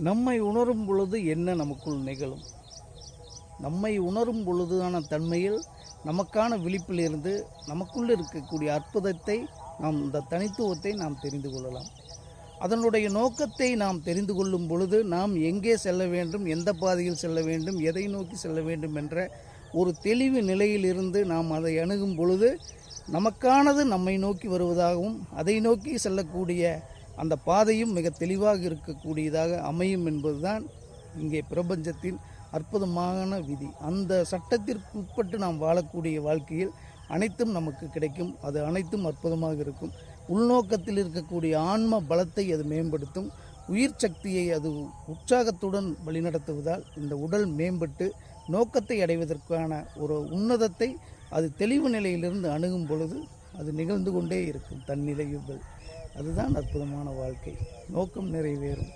நம்மை உணரும் பொழுது என்ன நமக்குள் நிகழும்? நம்மை உணரும் பொழுதான தன்மையில் நமக்கான விழிப்பிலிருந்து நமக்குள் இருக்கக்கூடிய அற்புதத்தை இந்த தனித்துவத்தை நாம் தெரிந்து கொள்ளலாம். அதனுடைய நோக்கத்தை நாம் தெரிந்து கொள்ளும் பொழுது நாம் எங்கே செல்ல வேண்டும், எந்த பாதையில் செல்ல வேண்டும், எதை நோக்கி செல்ல வேண்டும் என்ற ஒரு தெளிவு நிலையிலிருந்து நாம் அதை அணுகும் பொழுது நமக்கானது நம்மை நோக்கி வருவதாகவும் அதை நோக்கி செல்லக்கூடிய அந்த பாதையும் மிக தெளிவாக இருக்கக்கூடியதாக அமையும் என்பதுதான் இங்கே பிரபஞ்சத்தின் அற்புதமான விதி. அந்த சட்டத்திற்கு உட்பட்டு நாம் வாழக்கூடிய வாழ்க்கையில் அனைத்தும் நமக்கு கிடைக்கும். அது அனைத்தும் அற்புதமாக இருக்கும். உள்நோக்கத்தில் இருக்கக்கூடிய ஆன்ம பலத்தை அது மேம்படுத்தும். உயிர் சக்தியை அது உற்சாகத்துடன் வழிநடத்துவதால் இந்த உடல் மேம்பட்டு நோக்கத்தை அடைவதற்கான ஒரு உன்னதத்தை அது தெளிவு நிலையிலிருந்து அணுகும் பொழுது அது நிகழ்ந்து கொண்டே இருக்கும் தன்னிலையுகள். அதுதான் அற்புதமான வாழ்க்கை. நோக்கம் நிறைவேறும்.